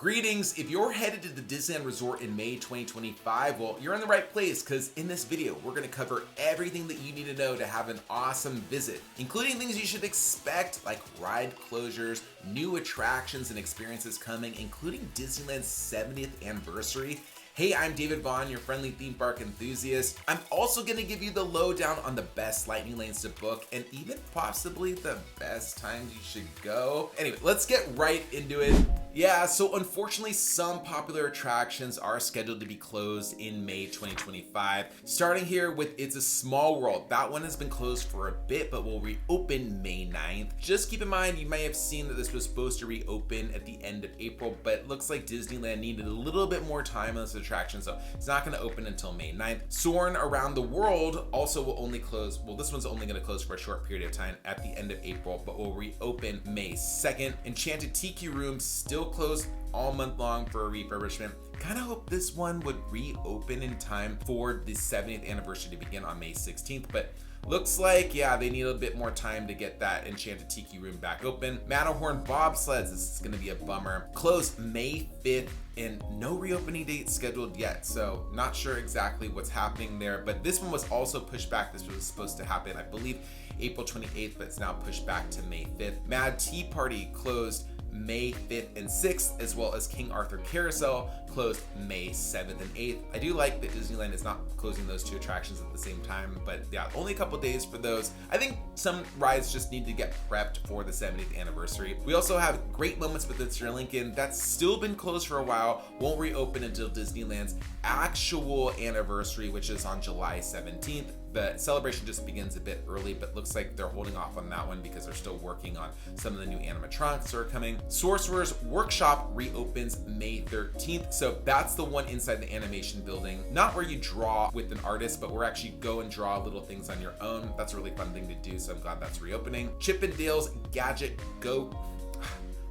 Greetings, if you're headed to the Disneyland Resort in May 2025, well, you're in the right place because in this video, we're gonna cover everything that you need to know to have an awesome visit, including things you should expect like ride closures, new attractions and experiences coming, including Disneyland's 70th anniversary. Hey, I'm David Vaughn, your friendly theme park enthusiast. I'm also gonna give you the lowdown on the best lightning lanes to book and even possibly the best times you should go. Anyway, let's get right into it. Yeah, so unfortunately, some popular attractions are scheduled to be closed in May 2025. Starting here with It's a Small World. That one has been closed for a bit, but will reopen May 9th. Just keep in mind, you may have seen that this was supposed to reopen at the end of April, but it looks like Disneyland needed a little bit more time on this attraction, so it's not gonna open until May 9th. Soarin' Around the World also will only close, well, this one's only gonna close for a short period of time at the end of April, but will reopen May 2nd. Enchanted Tiki Room still closed all month long for a refurbishment. Kind of hope this one would reopen in time for the 70th anniversary to begin on May 16th, but looks like, yeah, they need a bit more time to get that Enchanted Tiki Room back open. Matterhorn Bobsleds, this is gonna be a bummer. Closed May 5th and no reopening date scheduled yet, so not sure exactly what's happening there, but this one was also pushed back. This was supposed to happen, I believe, April 28th, but it's now pushed back to May 5th. Mad Tea Party closed May 5th and 6th, as well as King Arthur Carousel closed May 7th and 8th. I do like that Disneyland is not closing those two attractions at the same time, but yeah, only a couple days for those. I think some rides just need to get prepped for the 70th anniversary. We also have Great Moments with It's Your Lincoln. That's still been closed for a while, won't reopen until Disneyland's actual anniversary, which is on July 17th. The celebration just begins a bit early, but looks like they're holding off on that one because they're still working on some of the new animatronics that are coming. Sorcerer's Workshop reopens May 13th. So that's the one inside the animation building, not where you draw with an artist, but where actually go and draw little things on your own. That's a really fun thing to do, so I'm glad that's reopening. Chip 'n Dale's Gadget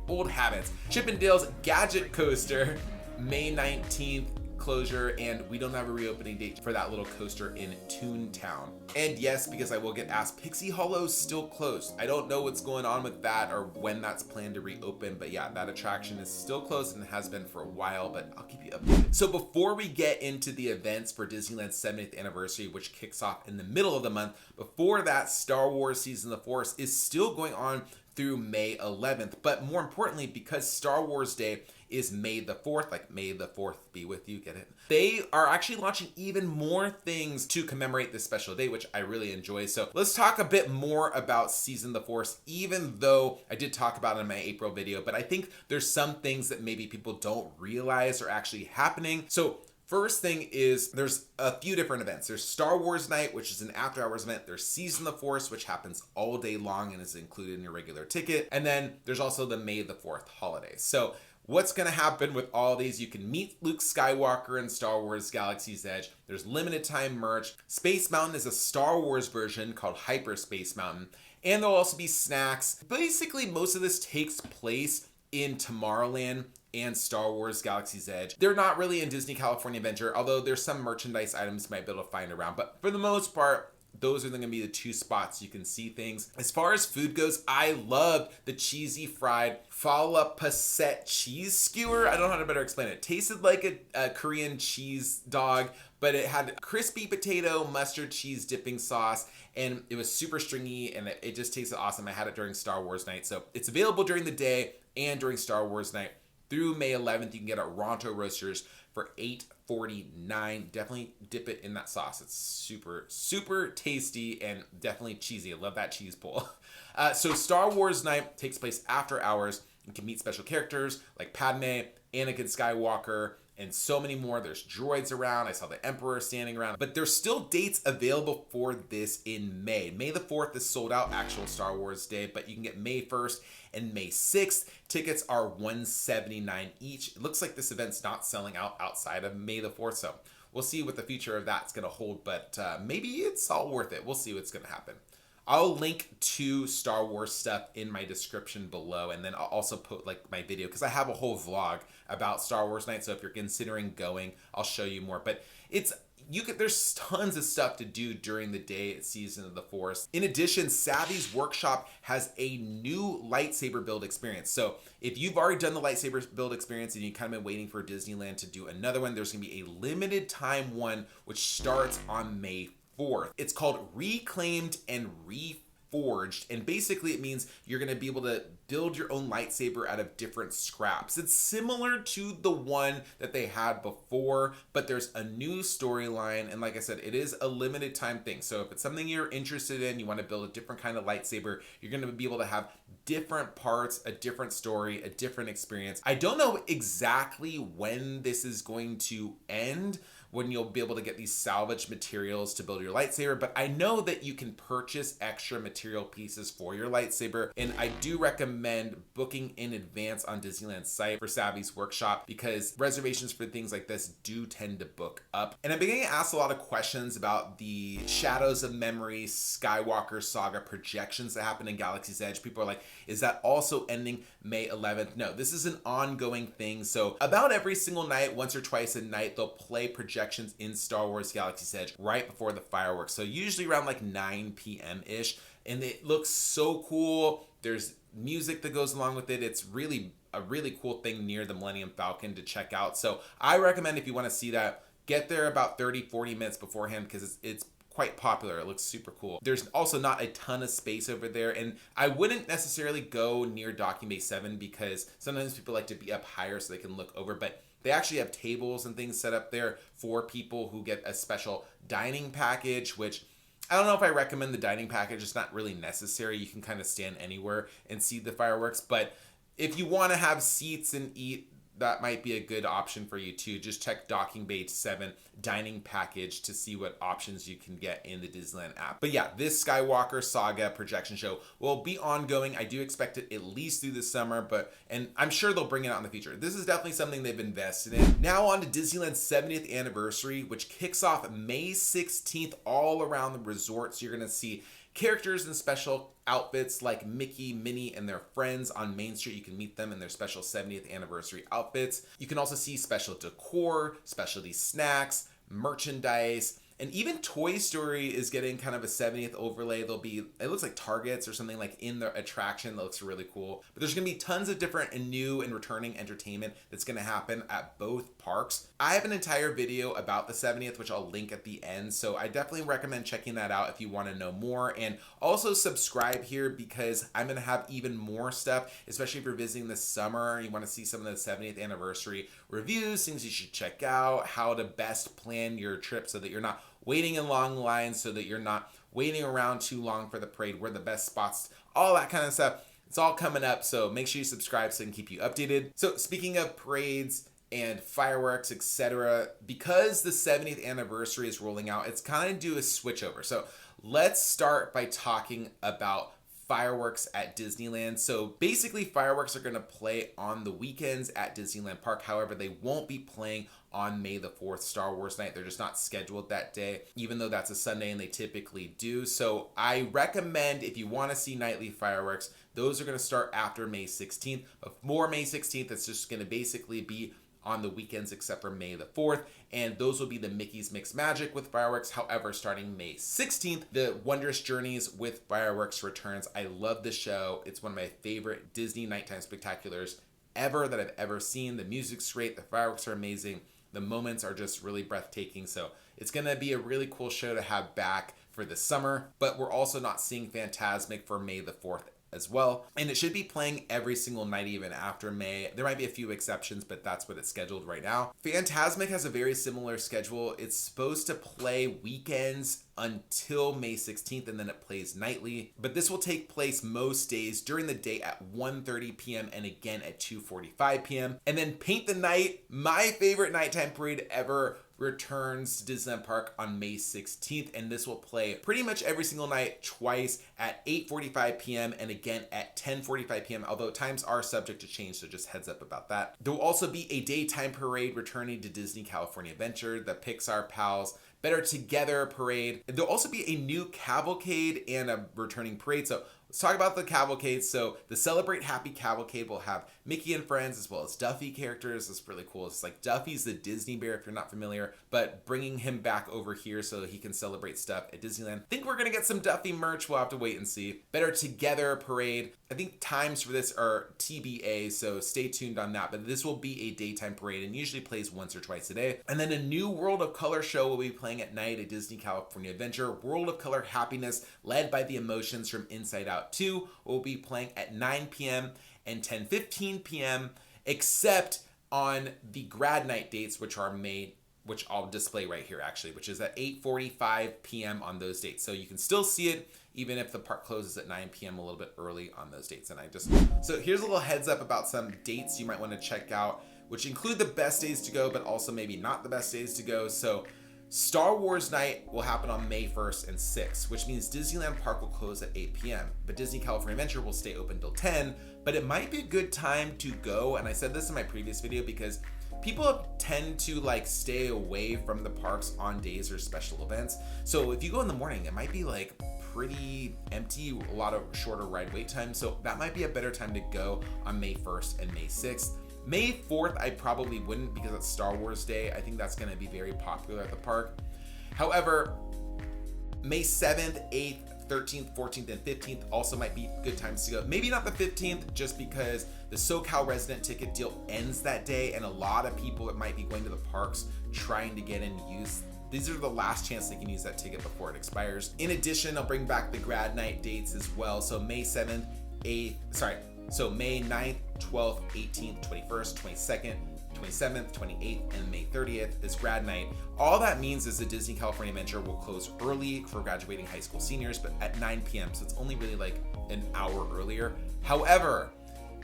Old habits. Chip 'n Dale's Gadget Coaster, May 19th. Closure, and we don't have a reopening date for that little coaster in Toontown. And yes, because I will get asked, Pixie Hollow's still closed. I don't know what's going on with that or when that's planned to reopen, but yeah, that attraction is still closed and has been for a while, but I'll keep you updated. So before we get into the events for Disneyland's 70th anniversary, which kicks off in the middle of the month, before that, Star Wars Season of the Force is still going on through May 11th. But more importantly, because Star Wars Day is May the 4th, like May the 4th be with you, get it? They are actually launching even more things to commemorate this special day, which I really enjoy. So let's talk a bit more about Season of the Force, even though I did talk about it in my April video, but I think there's some things that maybe people don't realize are actually happening. So first thing is there's a few different events. There's Star Wars Night, which is an after hours event. There's Season of the Force, which happens all day long and is included in your regular ticket. And then there's also the May the 4th holiday. So what's gonna happen with all these? You can meet Luke Skywalker in Star Wars Galaxy's Edge. There's limited time merch. Space Mountain is a Star Wars version called Hyperspace Mountain. And there'll also be snacks. Basically, most of this takes place in Tomorrowland and Star Wars Galaxy's Edge. They're not really in Disney California Adventure, although there's some merchandise items you might be able to find around. But for the most part, those are gonna be the two spots you can see things. As far as food goes, I love the cheesy fried Fala Passet cheese skewer. I don't know how to better explain it. It tasted like a Korean cheese dog, but it had crispy potato, mustard cheese dipping sauce, and it was super stringy, and it just tasted awesome. I had it during Star Wars Night. So it's available during the day and during Star Wars Night. Through May 11th, you can get it at Ronto Roasters for $8.49. Definitely dip it in that sauce. It's super, super tasty and definitely cheesy. I love that cheese pull. So Star Wars Night takes place after hours. You can meet special characters like Padme, Anakin Skywalker, and so many more. There's droids around. I saw the Emperor standing around, but there's still dates available for this in May. May the 4th is sold out, actual Star Wars Day, but you can get May 1st and May 6th. Tickets are $179 each. It looks like this event's not selling out outside of May the 4th, so we'll see what the future of that's gonna hold, but maybe it's all worth it. We'll see what's gonna happen. I'll link to Star Wars stuff in my description below, and then I'll also put like my video because I have a whole vlog about Star Wars Night. So if you're considering going, I'll show you more. But it's there's tons of stuff to do during the day at Season of the Force. In addition, Savvy's Workshop has a new lightsaber build experience. So if you've already done the lightsaber build experience and you kind of been waiting for Disneyland to do another one, there's gonna be a limited time one which starts on May 4th. It's called Reclaimed and Reforged, and basically it means you're going to be able to build your own lightsaber out of different scraps. It's similar to the one that they had before, but there's a new storyline, and like I said, it is a limited time thing. So if it's something you're interested in, you want to build a different kind of lightsaber, you're going to be able to have different parts, a different story, a different experience. I don't know exactly when this is going to end, when you'll be able to get these salvage materials to build your lightsaber, but I know that you can purchase extra material pieces for your lightsaber, and I do recommend booking in advance on Disneyland's site for Savvy's Workshop, because reservations for things like this do tend to book up. And I'm beginning to ask a lot of questions about the Shadows of Memory Skywalker Saga projections that happen in Galaxy's Edge. People are like, is that also ending May 11th? No, this is an ongoing thing. So about every single night, once or twice a night, they'll play projections in Star Wars Galaxy's Edge right before the fireworks. So usually around like 9 p.m.-ish. And it looks so cool. There's music that goes along with it. It's really a really cool thing near the Millennium Falcon to check out. So I recommend, if you want to see that, get there about 30-40 minutes beforehand, because it's quite popular. It looks super cool. There's also not a ton of space over there, and I wouldn't necessarily go near Docking Bay 7 because sometimes people like to be up higher so they can look over, but they actually have tables and things set up there for people who get a special dining package, which I don't know if I recommend the dining package. It's not really necessary. You can kind of stand anywhere and see the fireworks, but if you want to have seats and eat, that might be a good option for you too. Just check Docking Bay 7 dining package to see what options you can get in the Disneyland app. But yeah, this Skywalker Saga projection show will be ongoing. I do expect it at least through the summer, and I'm sure they'll bring it out in the future. This is definitely something they've invested in. Now on to Disneyland's 70th anniversary, which kicks off May 16th all around the resort. So you're gonna see characters in special outfits like Mickey, Minnie, and their friends on Main Street. You can meet them in their special 70th anniversary outfits. You can also see special decor, specialty snacks, merchandise, and even Toy Story is getting kind of a 70th overlay. There'll be, it looks like Targets or something like in the attraction that looks really cool. But there's gonna be tons of different and new and returning entertainment that's gonna happen at both parks. I have an entire video about the 70th, which I'll link at the end. So I definitely recommend checking that out if you wanna know more. And also subscribe here, because I'm gonna have even more stuff, especially if you're visiting this summer, you wanna see some of the 70th anniversary reviews, things you should check out, how to best plan your trip so that you're not waiting in long lines, so that you're not waiting around too long for the parade, where the best spots, all that kind of stuff. It's all coming up, so make sure you subscribe so I can keep you updated. So speaking of parades and fireworks, etc., because the 70th anniversary is rolling out, it's kind of do a switch over. So let's start by talking about fireworks at Disneyland. So basically fireworks are going to play on the weekends at Disneyland Park. However, they won't be playing on May the 4th, Star Wars night. They're just not scheduled that day, even though that's a Sunday and they typically do. So I recommend, if you want to see nightly fireworks, those are going to start after May 16th. Before May 16th, it's just going to basically be on the weekends except for May the 4th, and those will be the Mickey's Mixed Magic with fireworks. However, starting May 16th, the Wondrous Journeys with fireworks returns. I love the show. It's one of my favorite Disney nighttime spectaculars ever that I've ever seen. The music's great, the fireworks are amazing, the moments are just really breathtaking. So it's gonna be a really cool show to have back for the summer, but we're also not seeing Fantasmic for May the 4th as well. And it should be playing every single night, even after May. There might be a few exceptions, but that's what it's scheduled right now. Fantasmic has a very similar schedule. It's supposed to play weekends until May 16th, and then it plays nightly. But this will take place most days during the day at 1:30 p.m. and again at 2:45 p.m. And then Paint the Night, my favorite nighttime parade ever, returns to Disneyland Park on May 16th, and this will play pretty much every single night, twice at 8:45 p.m. and again at 10:45 p.m., although times are subject to change, so just heads up about that. There will also be a daytime parade returning to Disney California Adventure. The Pixar Pals Better Together parade. There'll also be a new cavalcade and a returning parade. So let's talk about the cavalcade. So the Celebrate Happy Cavalcade will have Mickey and friends as well as Duffy characters. It's really cool. It's like Duffy's the Disney bear if you're not familiar, but bringing him back over here so he can celebrate stuff at Disneyland. I think we're gonna get some Duffy merch. We'll have to wait and see. Better Together parade. I think times for this are TBA, so stay tuned on that. But this will be a daytime parade and usually plays once or twice a day. And then a new World of Color show will be playing at night at Disney California Adventure. World of Color Happiness, led by the Emotions from Inside Out 2, will be playing at 9 p.m. and 10:15 p.m. except on the grad night dates, which I'll display right here actually, which is at 8:45 p.m. on those dates. So you can still see it even if the park closes at 9 p.m. a little bit early on those dates. So here's a little heads up about some dates you might want to check out, which include the best days to go, but also maybe not the best days to go. So Star Wars night will happen on May 1st and 6th, which means Disneyland Park will close at 8 p.m. But Disney California Adventure will stay open till 10, but it might be a good time to go. And I said this in my previous video because people tend to like stay away from the parks on days or special events. So if you go in the morning, it might be like pretty empty, a lot of shorter ride wait time. So that might be a better time to go on May 1st and May 6th. May 4th, I probably wouldn't because it's Star Wars Day. I think that's going to be very popular at the park. However, May 7th, 8th, 13th, 14th, and 15th also might be good times to go. Maybe not the 15th, just because the SoCal resident ticket deal ends that day, and a lot of people that might be going to the parks trying to get in use. These are the last chance they can use that ticket before it expires. In addition, I'll bring back the grad night dates as well. So May 7th, 8th, so May 9th, 12th, 18th, 21st, 22nd, 27th, 28th, and May 30th is grad night. All that means is the Disney California Adventure will close early for graduating high school seniors, but at 9 p.m. So it's only really like an hour earlier. However,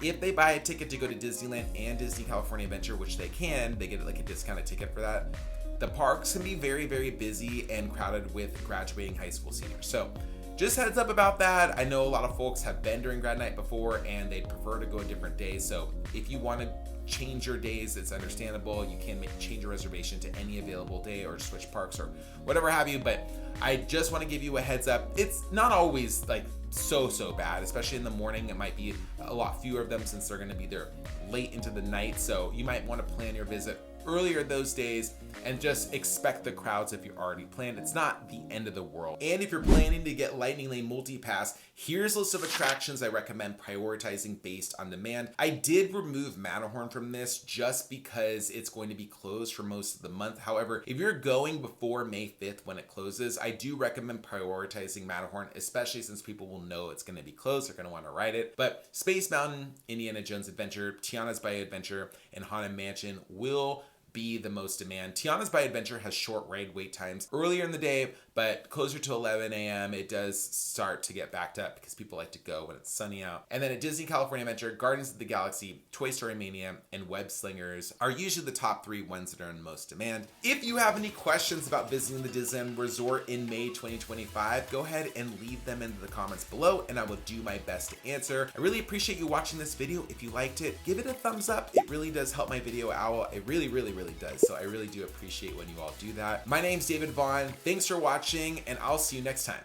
if they buy a ticket to go to Disneyland and Disney California Adventure, which they can, they get like a discounted ticket for that. The parks can be very, very busy and crowded with graduating high school seniors. So just heads up about that. I know a lot of folks have been during grad night before and they'd prefer to go a different day. So if you want to change your days, it's understandable. You can change your reservation to any available day or switch parks or whatever have you. But I just want to give you a heads up. It's not always like so bad, especially in the morning. It might be a lot fewer of them since they're going to be there late into the night. So you might want to plan your visit earlier those days and just expect the crowds if you're already planned. It's not the end of the world. And if you're planning to get Lightning Lane Multi-Pass, here's a list of attractions I recommend prioritizing based on demand. I did remove Matterhorn from this just because it's going to be closed for most of the month. However, if you're going before May 5th when it closes, I do recommend prioritizing Matterhorn, especially since people will know it's going to be closed. They're going to want to ride it. But Space Mountain, Indiana Jones Adventure, Tiana's Bay Adventure, and Haunted Mansion will be the most demand. Tiana's Bay Adventure has short ride wait times earlier in the day, but closer to 11 a.m. it does start to get backed up because people like to go when it's sunny out. And then at Disney California Adventure, Guardians of the Galaxy, Toy Story Mania, and Web Slingers are usually the top 3 ones that are in most demand. If you have any questions about visiting the Disneyland Resort in May 2025, go ahead and leave them in the comments below and I will do my best to answer. I really appreciate you watching this video. If you liked it, give it a thumbs up. It really does help my video out. It really does. So I really do appreciate when you all do that. My name's David Vaughn. Thanks for watching and I'll see you next time.